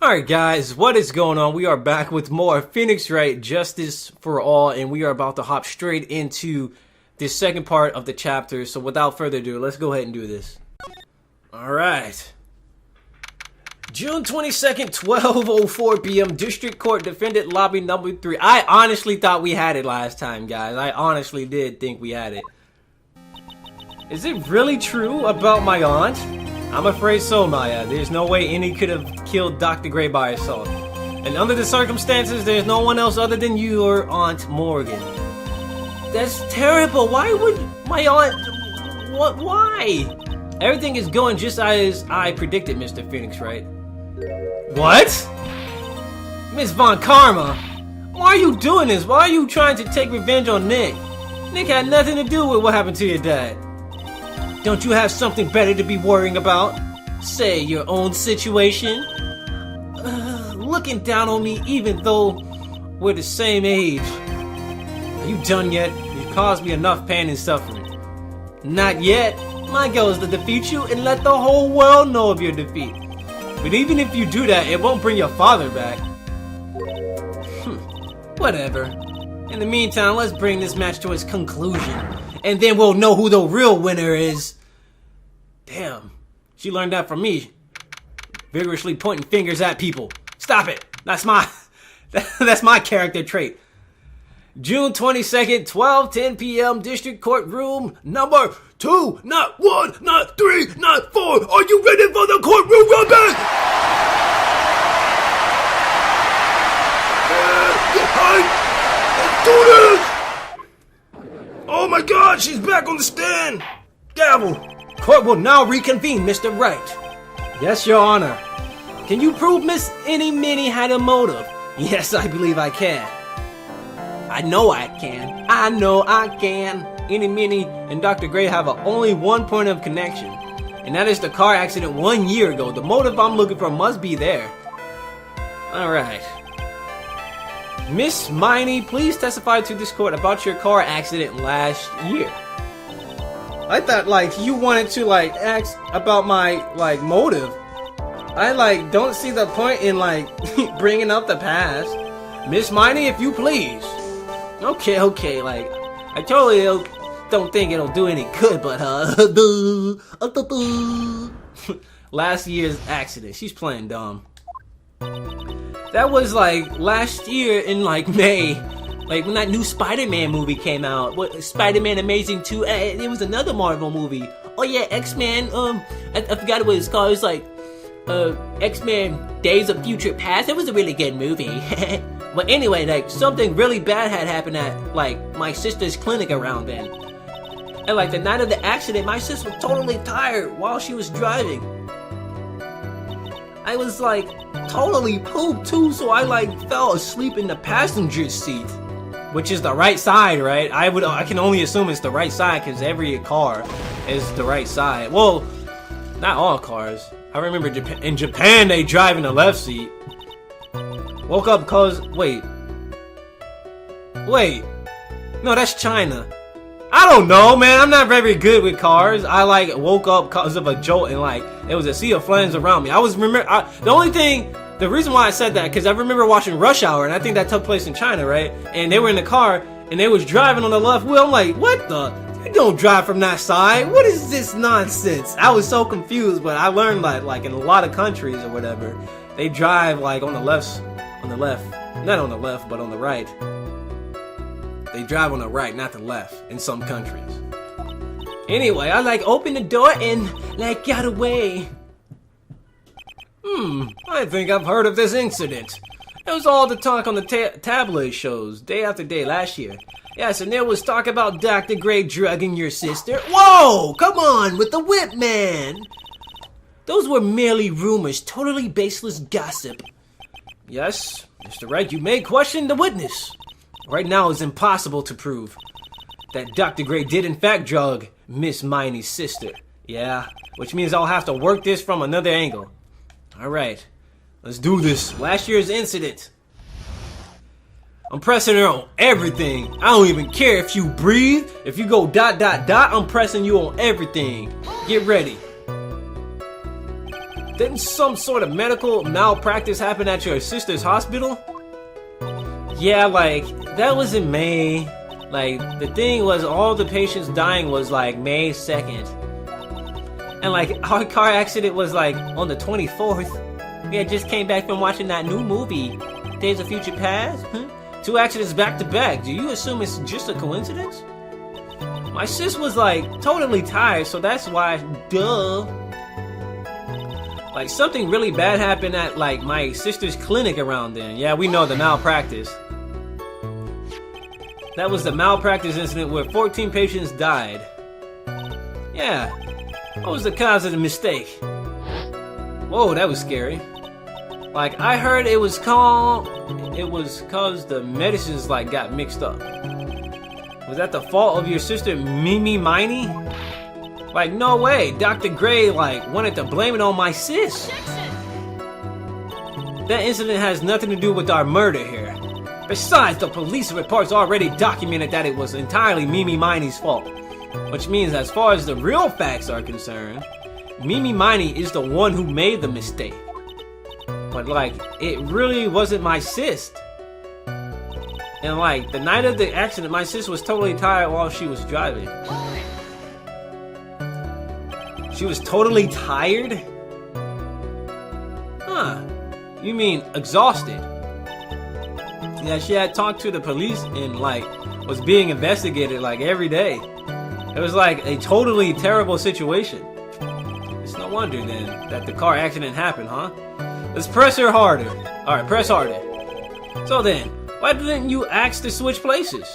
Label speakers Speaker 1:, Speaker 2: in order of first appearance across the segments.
Speaker 1: Alright guys, what is going on? We are back with more Phoenix Wright Justice for All, and we are about to hop straight into this second part of the chapter. So without further ado, let's go ahead and do this. Alright. June 22nd, 12:04 p.m. District Court Defendant Lobby number 3. I honestly thought we had it last time, guys. I honestly did think we had it. Is it really true about my aunt? I'm afraid so, Maya. There's no way any could have killed Dr. Gray by herself. And under the circumstances, there's no one else other than your Aunt Morgan. That's terrible. Why would my aunt... What? Why? Everything is going just as I predicted, Mr. Phoenix, Wright? What? Miss Von Karma? Why are you doing this? Why are you trying to take revenge on Nick? Nick had nothing to do with what happened to your dad. Don't you have something better to be worrying about? Say, your own situation? Looking down on me even though we're the same age. Are you done yet? You've caused me enough pain and suffering. Not yet. My goal is to defeat you and let the whole world know of your defeat. But even if you do that, it won't bring your father back. Whatever. In the meantime, let's bring this match to its conclusion. And then we'll know who the real winner is. Damn. She learned that from me. Vigorously pointing fingers at people. Stop it. That's my character trait. June 22nd, 12:10 p.m. District Court Room number 2. Not 1, not 3, not 4. Are you ready for the courtroom rumbling? Let's do this! Oh my god, she's back on the stand! Gavel! Court will now reconvene, Mr. Wright. Yes, Your Honor. Can you prove Miss Miney had a motive? Yes, I believe I can. I know I can. I know I can. Miney and Dr. Gray have only one point of connection, and that is the car accident 1 year ago. The motive I'm looking for must be there. Alright. Miss Miney, please testify to this court about your car accident last year. I thought, you wanted to, ask about my, motive. I, don't see the point in, bringing up the past. Miss Miney, if you please. Okay, I totally don't think it'll do any good, but, last year's accident. She's playing dumb. That was last year in May, when that new Spider-Man movie came out. What, Spider-Man Amazing 2? It was another Marvel movie. Oh yeah, X-Men. I forgot what it's called. It's X-Men Days of Future Past. It was a really good movie. But anyway, something really bad had happened at my sister's clinic around then. And the night of the accident, my sister was totally tired while she was driving. I was totally pooped too, so I fell asleep in the passenger seat, which is the right side, right? I can only assume it's the right side because every car is the right side. Well, not all cars. I remember in Japan they drive in the left seat. Woke up cause wait, no, that's China. I don't know, man. I'm not very good with cars. I woke up cause of a jolt and it was a sea of flames around me. The reason why I said that because I remember watching Rush Hour, and I think that took place in China, right? And they were in the car and they was driving on the left wheel. I'm like, what the? You don't drive from that side. What is this nonsense? I was so confused, but I learned that in a lot of countries or whatever, they drive on the left, not on the left, but on the right. They drive on the right, not the left, in some countries. Anyway, I opened the door and got away. I think I've heard of this incident. It was all the talk on the tabloid shows day after day last year. Yes, and there was talk about Dr. Gray drugging your sister. Whoa! Come on, with the whip, man! Those were merely rumors, totally baseless gossip. Yes, Mr. Wright, you may question the witness. Right now, it's impossible to prove that Dr. Gray did in fact drug Miss Miney's sister. Yeah, which means I'll have to work this from another angle. Alright, let's do this. Last year's incident. I'm pressing her on everything. I don't even care if you breathe. If you go ... I'm pressing you on everything. Get ready. Didn't some sort of medical malpractice happen at your sister's hospital? Yeah, like, that was in May. Like, the thing was, all the patients dying was, like, May 2nd. And, like, our car accident was, like, on the 24th. We had just came back from watching that new movie, Days of Future Past. Huh? 2 accidents back to back. Do you assume it's just a coincidence? My sis was, like, totally tired, so that's why, duh. Like, something really bad happened at, like, my sister's clinic around then. Yeah, we know the malpractice. That was the malpractice incident where 14 patients died. Yeah. What was the cause of the mistake? Whoa, that was scary. Like, I heard it was cause the medicines, like, got mixed up. Was that the fault of your sister, Miney? Like, no way. Dr. Gray, like, wanted to blame it on my sis. That incident has nothing to do with our murder here. Besides, the police reports already documented that it was entirely Miney's fault. Which means, as far as the real facts are concerned, Miney is the one who made the mistake. But, like, it really wasn't my sis. And, like, the night of the accident, my sis was totally tired while she was driving. She was totally tired? Huh. You mean exhausted? Yeah, she had talked to the police and, like, was being investigated, like, every day. It was, like, a totally terrible situation. It's no wonder, then, that the car accident happened, huh? Let's press her harder. Alright, press harder. So then, why didn't you ask to switch places?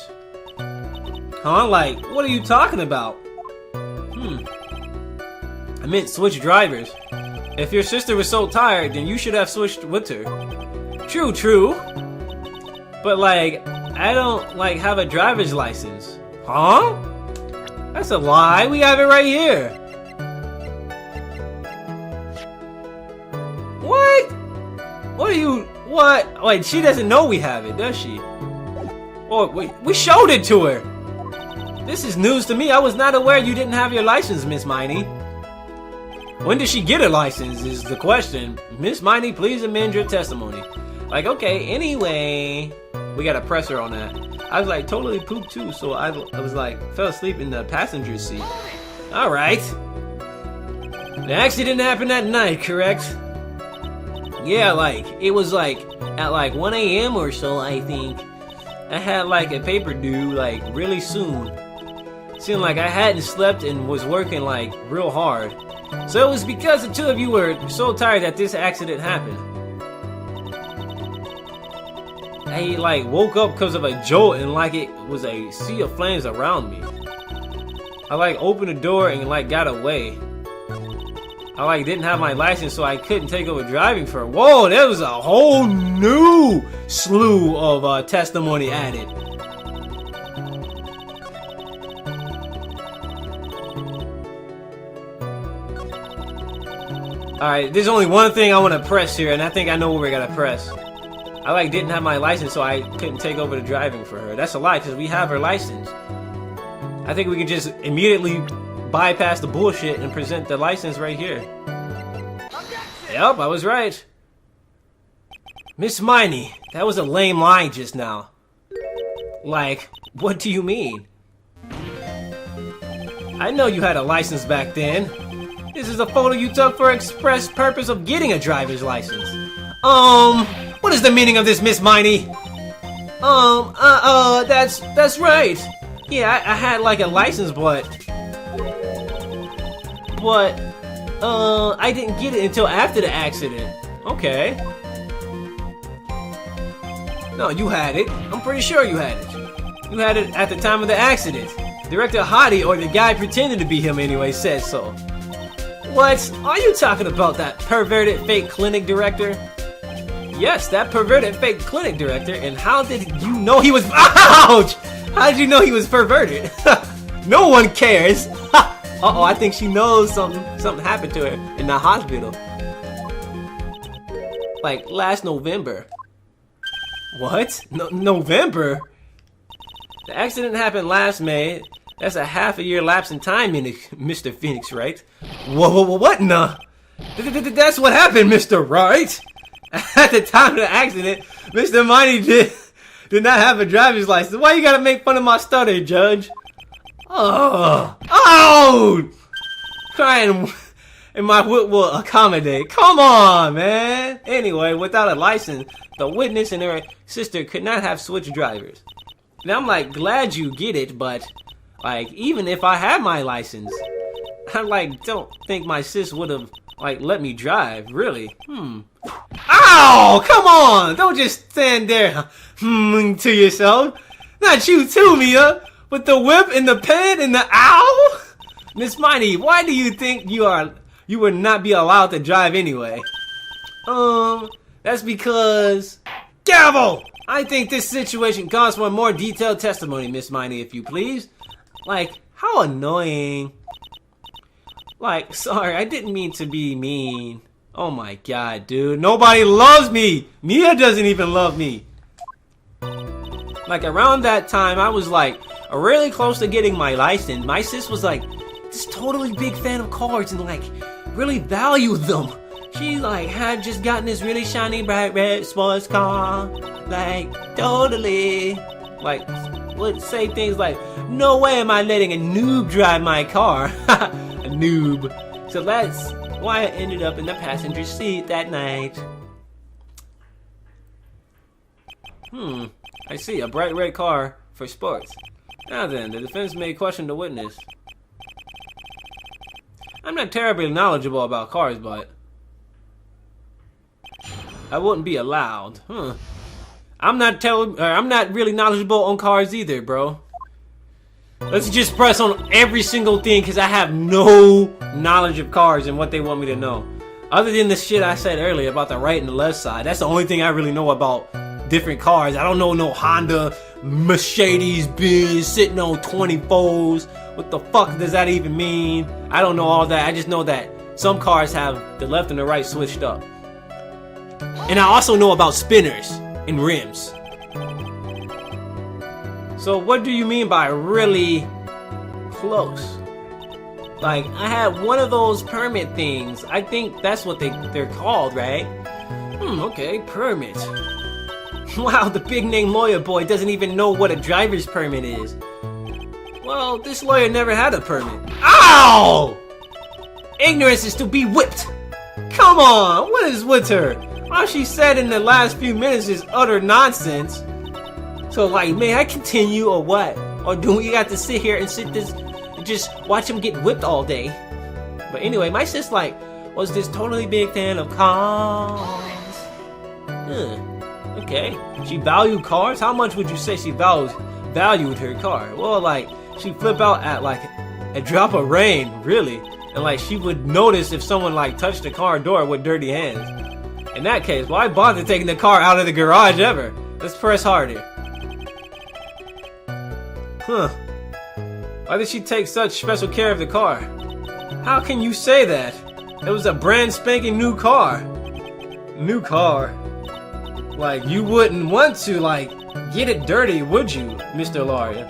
Speaker 1: Huh? Like, what are you talking about? I meant switch drivers. If your sister was so tired, then you should have switched with her. True. But, like, I don't, like, have a driver's license. Huh? That's a lie. We have it right here. What? What are you... What? Wait, she doesn't know we have it, does she? Oh, wait, we showed it to her. This is news to me. I was not aware you didn't have your license, Miss Miney. When did she get her license is the question. Miss Miney, please amend your testimony. Like, okay, anyway... We gotta press her on that. I was like totally pooped too, so I was like, fell asleep in the passenger seat. Alright. The accident happened at night, correct? Yeah, like, it was like, at like 1 a.m. or so, I think. I had like a paper due, like, really soon. Seemed like I hadn't slept and was working like, real hard. So it was because the 2 of you were so tired that this accident happened. I like woke up because of a jolt and like it was a sea of flames around me. I like opened the door and like got away. I like didn't have my license, so I couldn't take over driving for. Whoa, there was a whole new slew of testimony added. Alright, there's only one thing I want to press here, and I think I know what we're gonna press. I like didn't have my license, so I couldn't take over the driving for her. That's a lie, because we have her license. I think we can just immediately bypass the bullshit and present the license right here. Yep, I was right. Miss Miney, that was a lame lie just now. Like, what do you mean? I know you had a license back then. This is a photo you took for express purpose of getting a driver's license. What is the meaning of this, Miss Miney? That's right. Yeah, I had like a license, but I didn't get it until after the accident. Okay. No, you had it. I'm pretty sure you had it. You had it at the time of the accident. Director Hottie, or the guy pretending to be him anyway, said so. What? Are you talking about that perverted fake clinic director? Yes, that perverted fake clinic director. And how did you know he was... Ouch! How did you know he was perverted? No one cares. Uh-oh, I think she knows something happened to her in the hospital. Like, last November. What? November? The accident happened last May. That's a half a year lapse in time, Mr. Phoenix, right? Whoa, what? Nah. That's what happened, Mr. Wright. At the time of the accident, Mr. Miney did not have a driver's license. Why you gotta make fun of my stutter, Judge? Oh! Crying and my whip will accommodate. Come on, man. Anyway, without a license, the witness and her sister could not have switched drivers. Now I'm like, glad you get it, but like, even if I had my license, I like don't think my sis would have like let me drive, really. Ow! Come on! Don't just stand there to yourself. Not you too, Mia. With the whip and the pen and the ow? Miss Miney, why do you think you would not be allowed to drive anyway? That's because... Gavel! I think this situation calls for a more detailed testimony, Miss Miney, if you please. Like, how annoying. Like, sorry, I didn't mean to be mean. Oh my god, dude. Nobody loves me! Mia doesn't even love me. Like, around that time, I was like, really close to getting my license. My sis was like, this totally big fan of cars and like, really valued them. She like, had just gotten this really shiny, bright red sports car. Like, totally. Like, would say things like, no way am I letting a noob drive my car. A noob. So that's why I ended up in the passenger seat that night. I see, a bright red car for sports. Now then, the defense may question the witness. I'm not terribly knowledgeable about cars, but I wouldn't be allowed. I'm not really knowledgeable on cars either, bro. Let's just press on every single thing because I have no knowledge of cars and what they want me to know. Other than the shit I said earlier about the right and the left side, that's the only thing I really know about different cars. I don't know no Honda, Mercedes Benz sitting on 24s. What the fuck does that even mean? I don't know all that. I just know that some cars have the left and the right switched up. And I also know about spinners and rims. So what do you mean by really close? Like, I had one of those permit things. I think that's what they're called, right? Okay, permit. Wow, the big name lawyer boy doesn't even know what a driver's permit is. Well, this lawyer never had a permit. Ow! Ignorance is to be whipped. Come on, what is with her? All she said in the last few minutes is utter nonsense. So like, may I continue or what? Or do we got to sit here and just watch him get whipped all day? But anyway, my sis like was this totally big fan of cars. Okay, she valued cars. How much would you say she valued her car? Well, like she flip out at like a drop of rain, really, and like she would notice if someone like touched the car door with dirty hands. In that case, why bother taking the car out of the garage ever? Let's press harder. Why did she take such special care of the car? How can you say that? It was a brand spanking new car. New car. Like, you wouldn't want to, like, get it dirty, would you, Mr. Lawyer?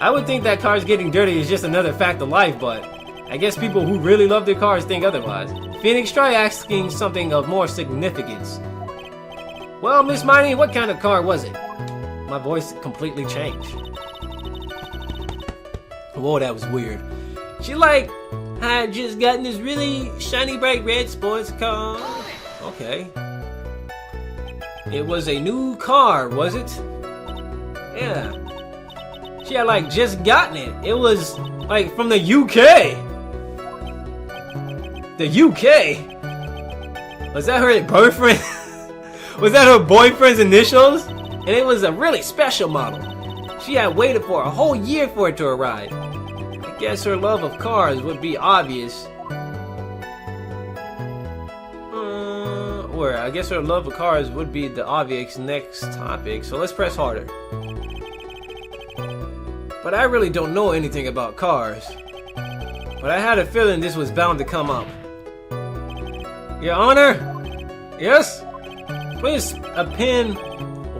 Speaker 1: I would think that cars getting dirty is just another fact of life, but I guess people who really love their cars think otherwise. Phoenix, try asking something of more significance. Well, Miss Miney, what kind of car was it? My voice completely changed. Whoa, that was weird. She like, had just gotten this really shiny bright red sports car. Okay. It was a new car, was it? Yeah. She had like just gotten it. It was like from the UK. The UK? Was that her boyfriend? Was that her boyfriend's initials? And it was a really special model. She had waited for a whole year for it to arrive. I guess her love of cars would be obvious. Or I guess her love of cars would be the obvious next topic. So let's press harder. But I really don't know anything about cars. But I had a feeling this was bound to come up. Your Honor? Yes? Please append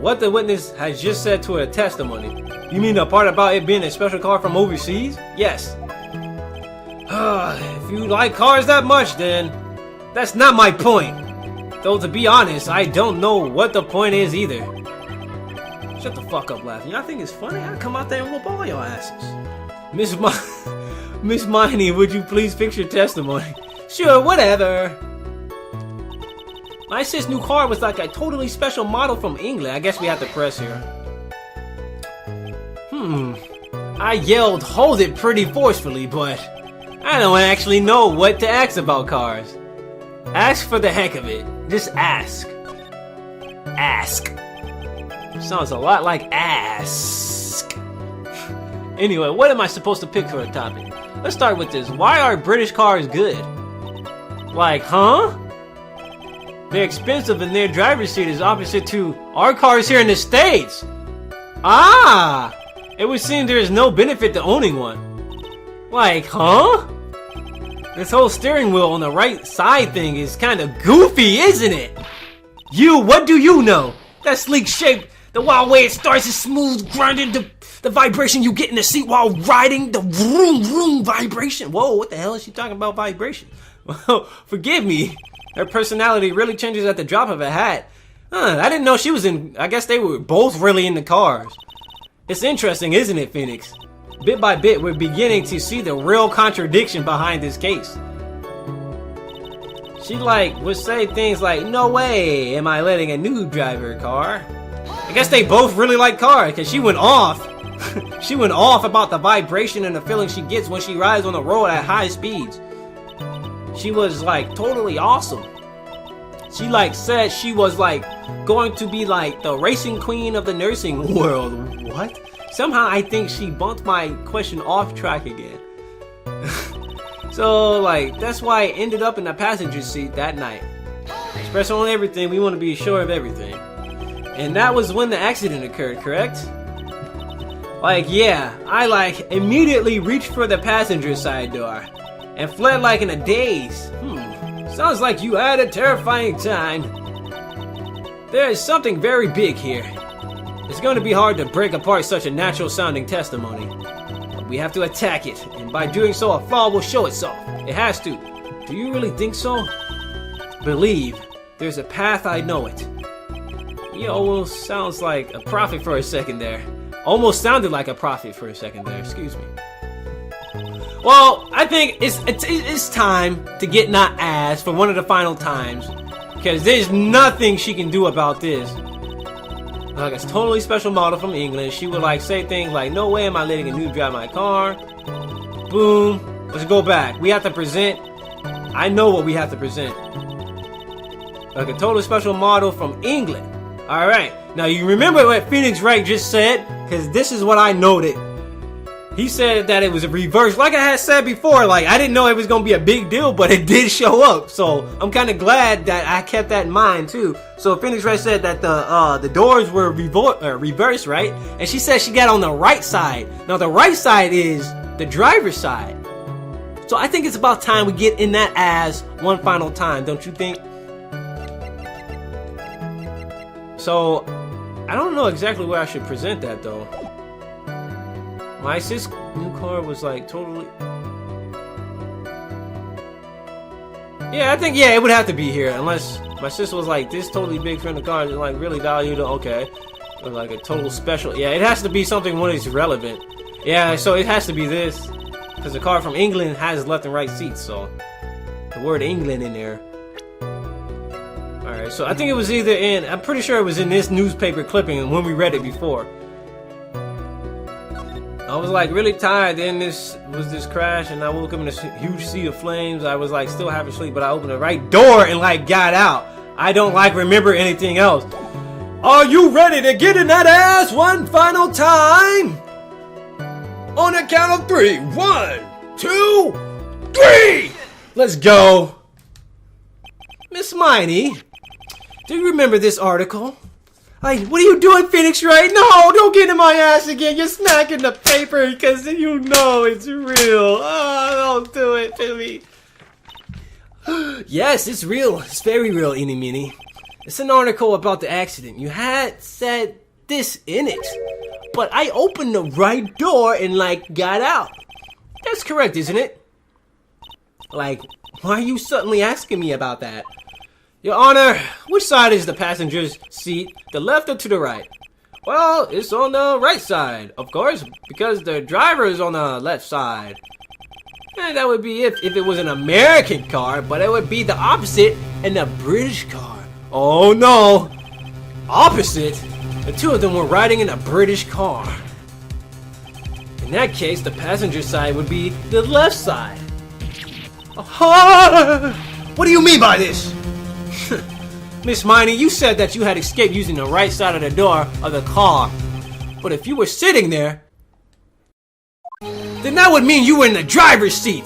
Speaker 1: what the witness has just said to her testimony. You mean the part about it being a special car from overseas? Yes. If you like cars that much, then That's not my point. Though, to be honest, I don't know what the point is either. Shut the fuck up laughing. Y'all think it's funny? I'll come out there and whoop all your asses. Miss Miney, would you please fix your testimony? Sure, whatever. My sis' new car was like a totally special model from England. I guess we have to press here. I yelled, hold it pretty forcefully, but I don't actually know what to ask about cars. Ask for the heck of it. Just ask. Ask. Sounds a lot like ask. Anyway, what am I supposed to pick for a topic? Let's start with this. Why are British cars good? Like, huh? They're expensive and their driver's seat is opposite to our cars here in the States. Ah! It would seem there is no benefit to owning one. Like, huh? This whole steering wheel on the right side thing is kind of goofy, isn't it? What do you know? That sleek shape, the wild way it starts is smooth, grinding, the vibration you get in the seat while riding, the vroom vroom vibration. Whoa, what the hell is she talking about vibration? Well, forgive me. Her personality really changes at the drop of a hat. I didn't know she was in, I guess they were both really into cars. It's interesting, isn't it, Phoenix? Bit by bit, we're beginning to see the real contradiction behind this case. She would say things like, no way am I letting a new driver a car. I guess they both really like cars, because she went off. She went off about the vibration and the feeling she gets when she rides on the road at high speeds. She was totally awesome. She said she was going to be the racing queen of the nursing world. What? Somehow I think she bumped my question off track again. So that's why I ended up in the passenger seat that night. Express on everything, we want to be sure of everything. And that was when the accident occurred, correct? Yeah, I immediately reached for the passenger side door and fled in a daze. Sounds like you had a terrifying time. There is something very big here. It's going to be hard to break apart such a natural sounding testimony. But we have to attack it, and by doing so a flaw will show itself. It has to. Do you really think so? Believe. There's a path, I know it. He almost sounds like a prophet for a second there. Almost sounded like a prophet for a second there, excuse me. Well, I think it's time to get not asked for one of the final times, because there's nothing she can do about this. It's a totally special model from England. She would say things like, no way am I letting a new drive my car. Boom. Let's go back. We have to present. I know what we have to present. A totally special model from England. Alright. Now you remember what Phoenix Wright just said, because this is what I noted. He said that it was a reverse. Like I had said before, I didn't know it was going to be a big deal, but it did show up. So I'm kind of glad that I kept that in mind too. So Phoenix Wright said that the doors were reversed, right? And she said she got on the right side. Now the right side is the driver's side. So I think it's about time we get in that ass one final time, don't you think? So I don't know exactly where I should present that though. My sis' new car was totally... Yeah, I think, it would have to be here. Unless my sis was this totally big friend of cars and really valued, okay. Or a total special. Yeah, it has to be something when it's relevant. Yeah, so it has to be this. Because the car from England has left and right seats, so... The word England in there. Alright, so I think it was either in... I'm pretty sure it was in this newspaper clipping when we read it before. I was really tired. Then this crash, and I woke up in this huge sea of flames. I was still having sleep, but I opened the right door and got out. I don't remember anything else. Are you ready to get in that ass one final time? On a count of 3. 1, 2, 3. Let's go. Miss Miney, do you remember this article? What are you doing, Phoenix Wright? No, don't get in my ass again. You're smacking the paper because you know it's real. Oh, don't do it to me. Yes, it's real. It's very real, Eeny Meeny. It's an article about the accident. You had said this in it, but I opened the right door and got out. That's correct, isn't it? Why are you suddenly asking me about that? Your Honor, which side is the passenger's seat? The left or to the right? Well, it's on the right side, of course, because the driver is on the left side. And that would be if it was an American car, but it would be the opposite in a British car. Oh no! Opposite? The two of them were riding in a British car. In that case, the passenger side would be the left side. What do you mean by this? Miss Miney, you said that you had escaped using the right side of the door of the car. But if you were sitting there, then that would mean you were in the driver's seat.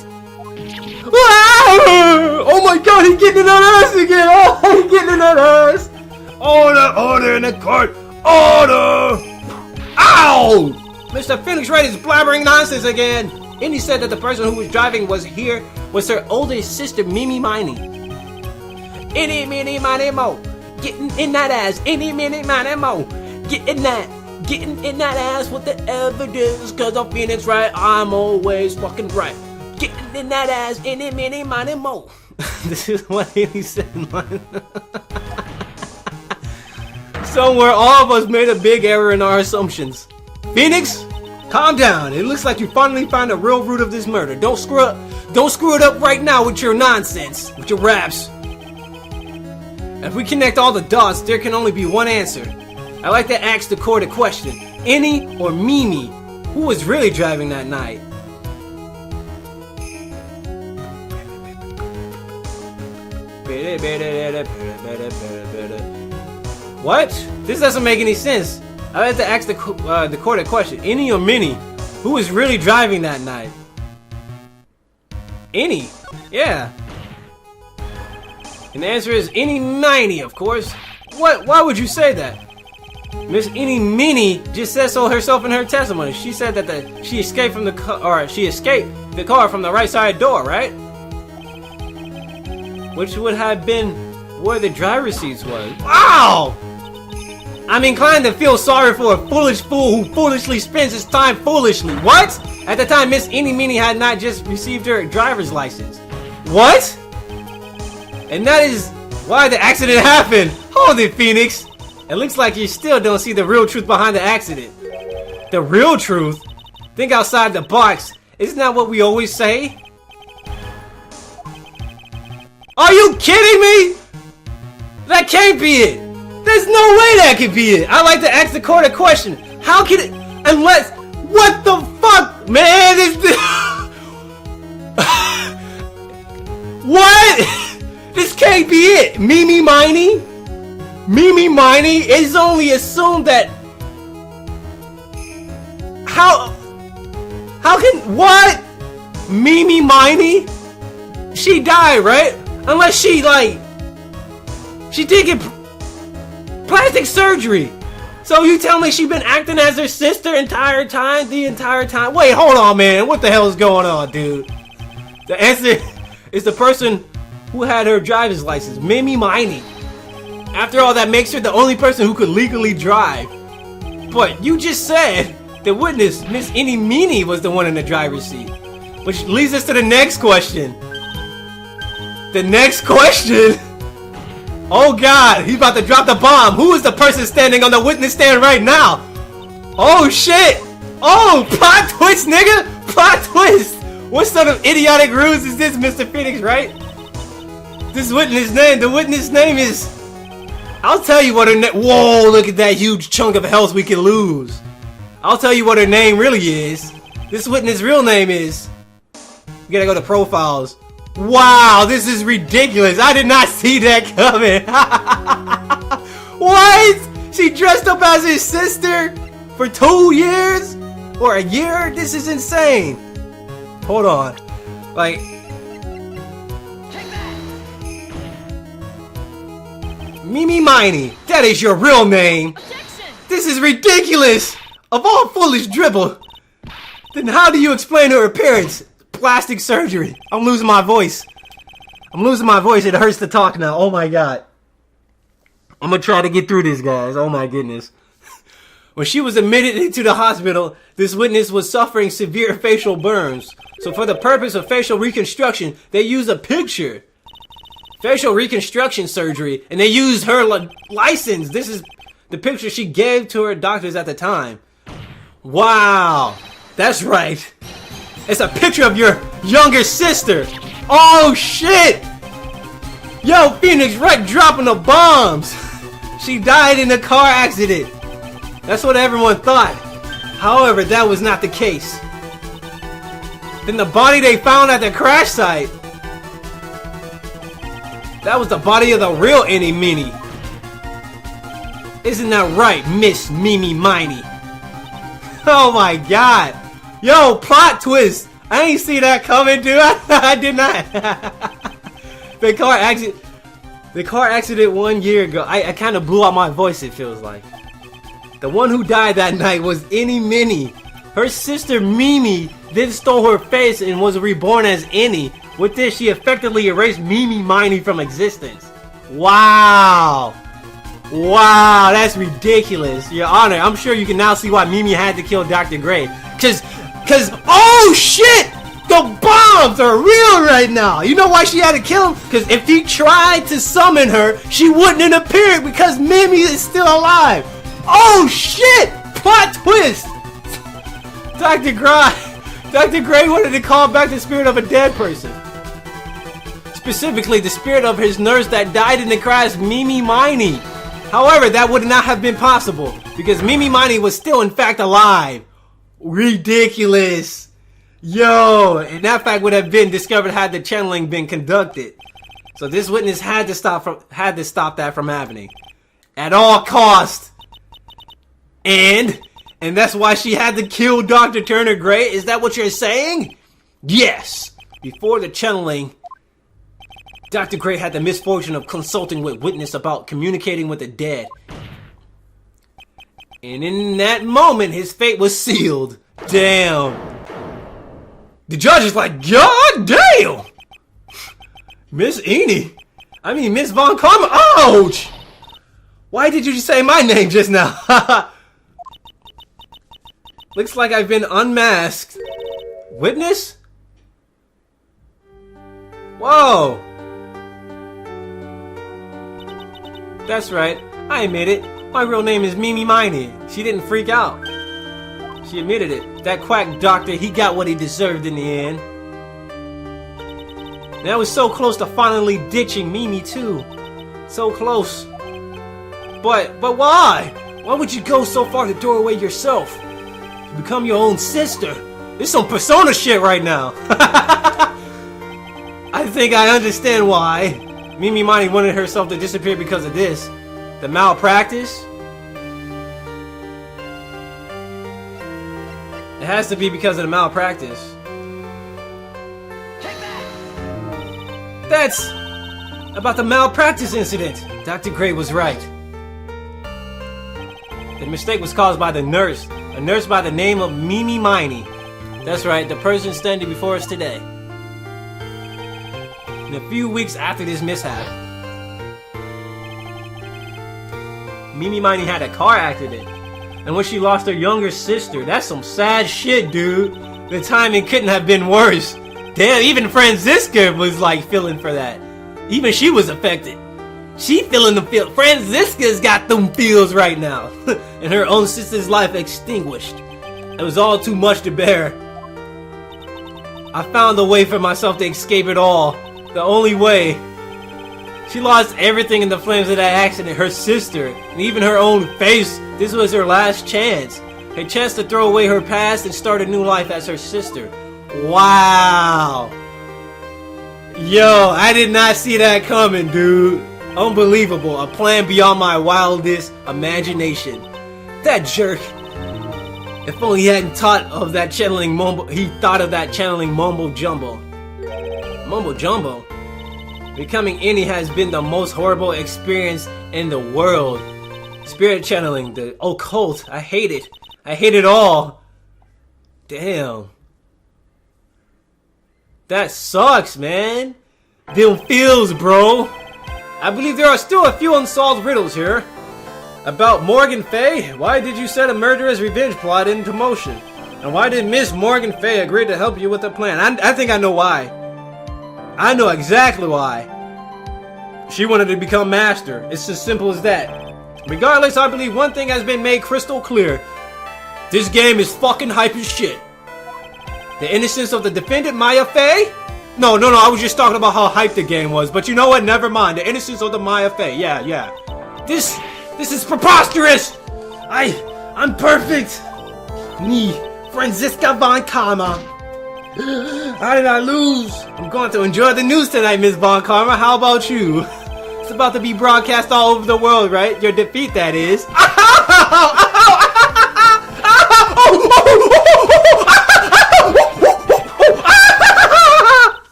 Speaker 1: Oh my god, he's getting in on us again! Oh, he's getting in on us! Order in the court! Order! Ow! Mr. Phoenix Wright is blabbering nonsense again! And he said that the person who was driving was her oldest sister, Miney. Any, mini, miny, mo. Getting in that ass. Any, mini, miny, mo. Getting in that ass with the evidence. Cause I'm Phoenix Wright, I'm always fucking right. Getting in that ass. Any, mini, miny, mo. This is what he said. Somewhere all of us made a big error in our assumptions. Phoenix, calm down. It looks like you finally found the real root of this murder. Don't screw it up right now with your nonsense, with your raps. If we connect all the dots, there can only be one answer. I like to ask the court a question. Any or Mimi, who was really driving that night? What? This doesn't make any sense. I like to ask the court a question. Any or Minnie, who was really driving that night? Any? Yeah. And the answer is any Miney, of course. What? Why would you say that? Miss Any Minnie just said so herself in her testimony. She said that she escaped from the car from the right side door, right? Which would have been where the driver's seats was. Wow! I'm inclined to feel sorry for a foolish fool who foolishly spends his time foolishly. What? At the time, Miss Any Minnie had not just received her driver's license. What? And that is why the accident happened. Hold it, Phoenix. It looks like you still don't see the real truth behind the accident. The real truth? Think outside the box. Isn't that what we always say? Are you kidding me? That can't be it. There's no way that could be it. I like to ask the court a question. How can it? Unless, what the fuck, man? What? This can't be it! Mimi Miney? It's only assumed that... How can... What? Mimi Miney? She died, right? Unless she, she did get plastic surgery. So you tell me she been acting as her sister the entire time? Wait, hold on, man. What the hell is going on, dude? The answer is the person who had her driver's license, Mimi Miney. After all, that makes her the only person who could legally drive. But you just said the witness, Miss Any Meanie, was the one in the driver's seat. Which leads us to the next question. The next question? Oh god, he's about to drop the bomb. Who is the person standing on the witness stand right now? Oh shit! Oh, plot twist, nigga! Plot twist! What sort of idiotic ruse is this, Mr. Phoenix, right? The witness name is... I'll tell you what her name... Whoa, look at that huge chunk of health we can lose. I'll tell you what her name really is. This witness' real name is... We gotta go to profiles. Wow, this is ridiculous. I did not see that coming. What? She dressed up as his sister for 2 years? Or a year? This is insane. Hold on. Mimi Miney, that is your real name. Objection. This is ridiculous. Of all foolish dribble. Then how do you explain her appearance? Plastic surgery. I'm losing my voice. It hurts to talk now. Oh my god. I'm gonna try to get through this, guys. Oh my goodness. When she was admitted into the hospital, this witness was suffering severe facial burns. So for the purpose of facial reconstruction, they use a picture. Facial reconstruction surgery, and they used her license. This is the picture she gave to her doctors at the time. Wow, that's right. It's a picture of your younger sister. Oh shit! Yo, Phoenix Wright dropping the bombs. She died in a car accident. That's what everyone thought. However, that was not the case. Then the body they found at the crash site, that was the body of the real Miney. Isn't that right, Miss Mimi Miney? Oh my god. Yo, plot twist. I ain't see that coming, dude. I did not. The car accident 1 year ago. I kind of blew out my voice, it feels like. The one who died that night was Miney. Her sister Mimi then stole her face and was reborn as Annie. With this, she effectively erased Mimi Miney from existence. Wow. Wow, that's ridiculous. Your Honor, I'm sure you can now see why Mimi had to kill Dr. Gray. Cause, oh shit! The bombs are real right now! You know why she had to kill him? Cause if he tried to summon her, she wouldn't have appeared because Mimi is still alive. Oh shit! Plot twist! Dr. Gray wanted to call back the spirit of a dead person. Specifically, the spirit of his nurse that died in the crash, Mimi Miney. However, that would not have been possible because Mimi Miney was still in fact alive. Ridiculous. Yo, and that fact would have been discovered had the channeling been conducted. So this witness had to stop that from happening. At all costs. And that's why she had to kill Dr. Turner Gray? Is that what you're saying? Yes. Before the channeling, Dr. Gray had the misfortune of consulting with witness about communicating with the dead. And in that moment, his fate was sealed. Damn. The judge is like, God damn! Miss Von Karma. Ouch! Why did you say my name just now? Looks like I've been unmasked. Witness? Whoa! That's right, I admit it. My real name is Mimi Miney. She didn't freak out. She admitted it. That quack doctor, he got what he deserved in the end. And I was so close to finally ditching Mimi too. So close. But why? Why would you go so far to throw away yourself? To become your own sister? This is some Persona shit right now. I think I understand why. Mimi Miney wanted herself to disappear because of this. The malpractice? It has to be because of the malpractice. That's about the malpractice incident. Dr. Gray was right. The mistake was caused by the nurse. A nurse by the name of Mimi Miney. That's right, the person standing before us today. And a few weeks after this mishap, Mimi Miney had a car accident. And when she lost her younger sister, that's some sad shit, dude. The timing couldn't have been worse. Damn, even Franziska was like feeling for that. Even she was affected. She feeling the feel. Franziska's got them feels right now. And her own sister's life extinguished. It was all too much to bear. I found a way for myself to escape it all. The only way. She lost everything in the flames of that accident. Her sister, and even her own face. This was her last chance. A chance to throw away her past and start a new life as her sister. Wow. Yo, I did not see that coming, dude. Unbelievable. A plan beyond my wildest imagination. That jerk. If only he hadn't thought of that channeling mumbo. He thought of that channeling mumbo jumbo. Mumbo jumbo? Becoming Annie has been the most horrible experience in the world. Spirit channeling, the occult. I hate it. I hate it all. Damn. That sucks, man. Them feels, bro. I believe there are still a few unsolved riddles here. About Morgan Fay, why did you set a murderous revenge plot into motion? And why did Miss Morgan Fay agree to help you with the plan? I think I know why. I know exactly why. She wanted to become master. It's as simple as that. Regardless, I believe one thing has been made crystal clear. This game is fucking hype as shit. The innocence of the defendant, Maya Fey? No, I was just talking about how hyped the game was. But you know what? Never mind. The innocence of the Maya Fey. Yeah. This is preposterous! I'm perfect! Me, Franziska von Karma. How did I lose? I'm going to enjoy the news tonight, Miss Von Karma. How about you? It's about to be broadcast all over the world, right? Your defeat, that is.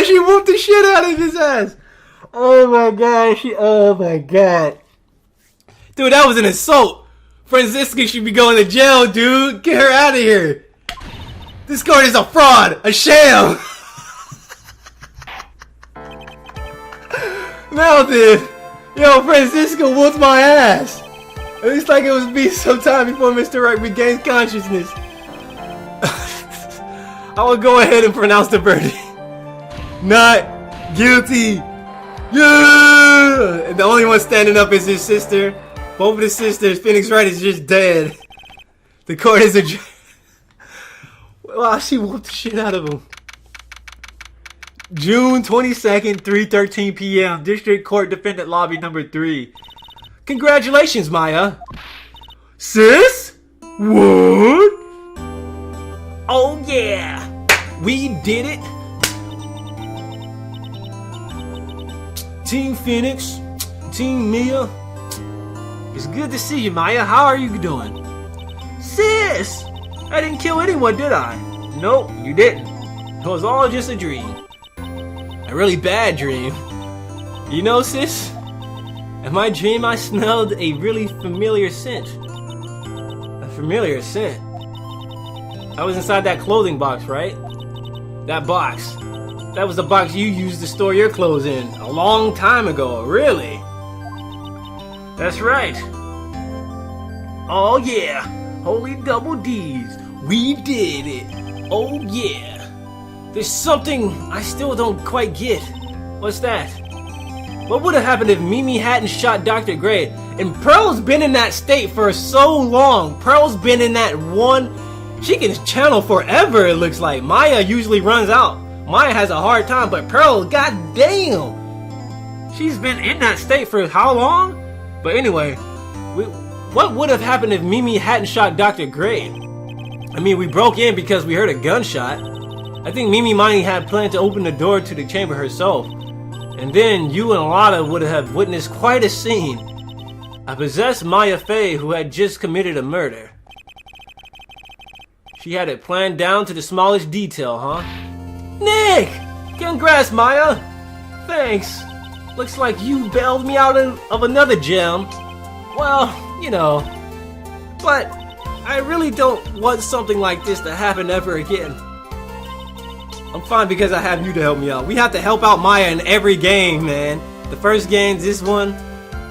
Speaker 1: She whooped the shit out of his ass. Oh my gosh. Oh my god. Dude, that was an assault. Franziska should be going to jail, dude. Get her out of here. This card is a fraud. A sham. Melted. Yo, Franziska whooped my ass. At least like it was me sometime before Mr. Wright regains consciousness. I will go ahead and pronounce the verdict. Not guilty. Yeah! And the only one standing up is his sister. Both of his sisters. Phoenix Wright is just dead. The court is adjourned. Wow, she whooped the shit out of him. June 22nd, 3:13 p.m. District Court Defendant Lobby number 3. Congratulations, Maya. Sis? What? Oh yeah. We did it. Team Phoenix, Team Mia. It's good to see you, Maya. How are you doing? Sis! I didn't kill anyone, did I? Nope, you didn't. It was all just a dream. A really bad dream. You know, sis? In my dream, I smelled a really familiar scent. A familiar scent. I was inside that clothing box, right? That box. That was the box you used to store your clothes in a long time ago, really? That's right. Oh yeah, holy double D's. We did it. Oh yeah. There's something I still don't quite get. What's that? What would have happened if Mimi hadn't shot Dr. Gray? And Pearl's been in that state for so long. Pearl's been in that one. She can channel forever, it looks like. Maya usually runs out. Maya has a hard time, but Pearl, goddamn, she's been in that state for how long? But anyway, what would have happened if Mimi hadn't shot Dr. Gray? I mean, we broke in because we heard a gunshot. I think Mimi Miney had planned to open the door to the chamber herself. And then you and Lotta would have witnessed quite a scene. A possessed Maya Fey who had just committed a murder. She had it planned down to the smallest detail, huh? Nick! Congrats, Maya! Thanks. Looks like you bailed me out of another gem. Well, you know. But I really don't want something like this to happen ever again. I'm fine because I have you to help me out. We have to help out Maya in every game, man. The first game, this one.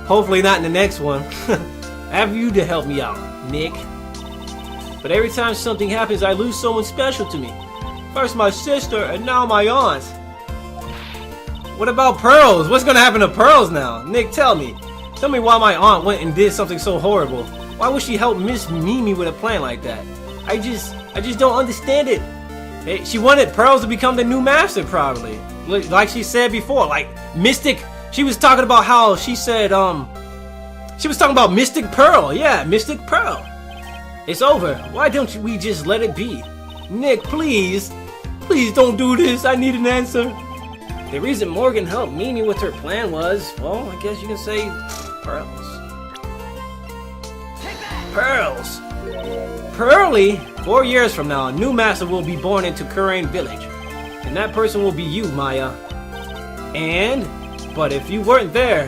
Speaker 1: Hopefully not in the next one. I have you to help me out, Nick. But every time something happens, I lose someone special to me. First my sister, and now my aunt. What about Pearls? What's gonna happen to Pearls now? Nick, tell me. Tell me why my aunt went and did something so horrible. Why would she help Miss Mimi with a plan like that? I just don't understand it. Hey, she wanted Pearls to become the new master, probably. Like she said before, like Mystic. She was talking about how she said, she was talking about Mystic Pearl. Yeah, Mystic Pearl. It's over. Why don't we just let it be? Nick, please. Please don't do this. I need an answer. The reason Morgan helped Mimi with her plan was, well, I guess you can say Pearls. Pearls. Pearly, 4 years from now, a new master will be born into Kurain Village. And that person will be you, Maya. But if you weren't there,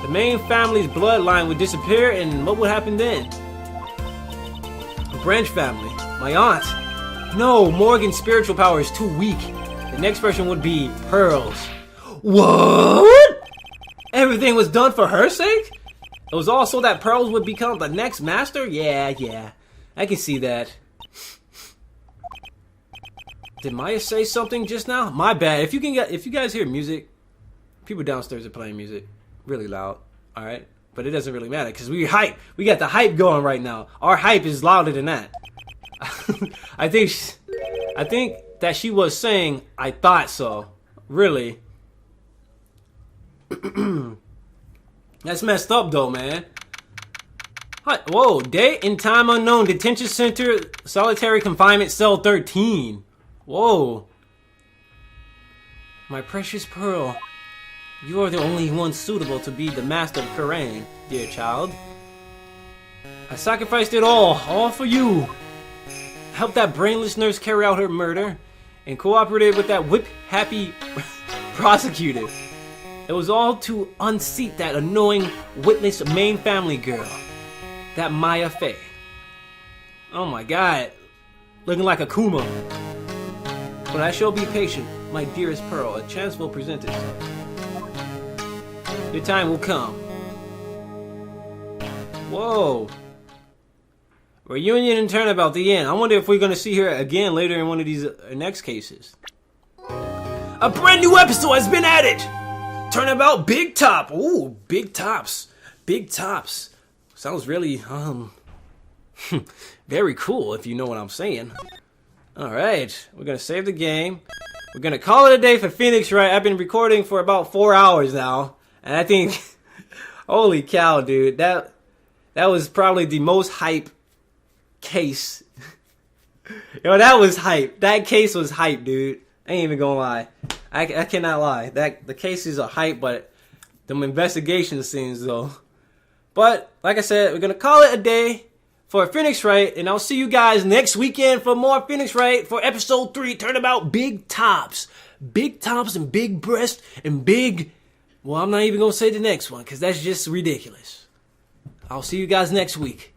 Speaker 1: the main family's bloodline would disappear, and what would happen then? Branch family. My aunt. No, Morgan's spiritual power is too weak. The next person would be Pearls. What? Everything was done for her sake? It was also that Pearls would become the next master? Yeah. I can see that. Did Maya say something just now? My bad. If you guys hear music, people downstairs are playing music really loud. All right, but it doesn't really matter because we hype. We got the hype going right now. Our hype is louder than that. I think that she was saying, "I thought so." Really? That's messed up though, man. Whoa, date and time unknown. Detention center, solitary confinement, cell 13. Whoa. My precious Pearl, you are the only one suitable to be the master of Karain, dear child. I sacrificed it all for you. Helped that brainless nurse carry out her murder, and cooperated with that whip-happy prosecutor. It was all to unseat that annoying witless main family girl, that Maya Fey. Oh my god, looking like a Kuma. But I shall be patient, my dearest Pearl. A chance will present itself. Your time will come. Whoa. Reunion and turnabout, the end. I wonder if we're going to see her again later in one of these next cases. A brand new episode has been added! Turnabout Big Top. Ooh, Big Tops. Big Tops. Sounds really, very cool if you know what I'm saying. Alright, we're going to save the game. We're going to call it a day for Phoenix Wright. I've been recording for about 4 hours now. And I think, holy cow, dude. That was probably the most hype case. Yo, that was hype. That case was hype, dude. I ain't even gonna lie. I cannot lie. The cases are hype, but them investigation scenes, though. But, like I said, we're going to call it a day for Phoenix Wright, and I'll see you guys next weekend for more Phoenix Wright for episode 3, Turnabout Big Tops. Big tops and big breasts and big... Well, I'm not even going to say the next one, because that's just ridiculous. I'll see you guys next week.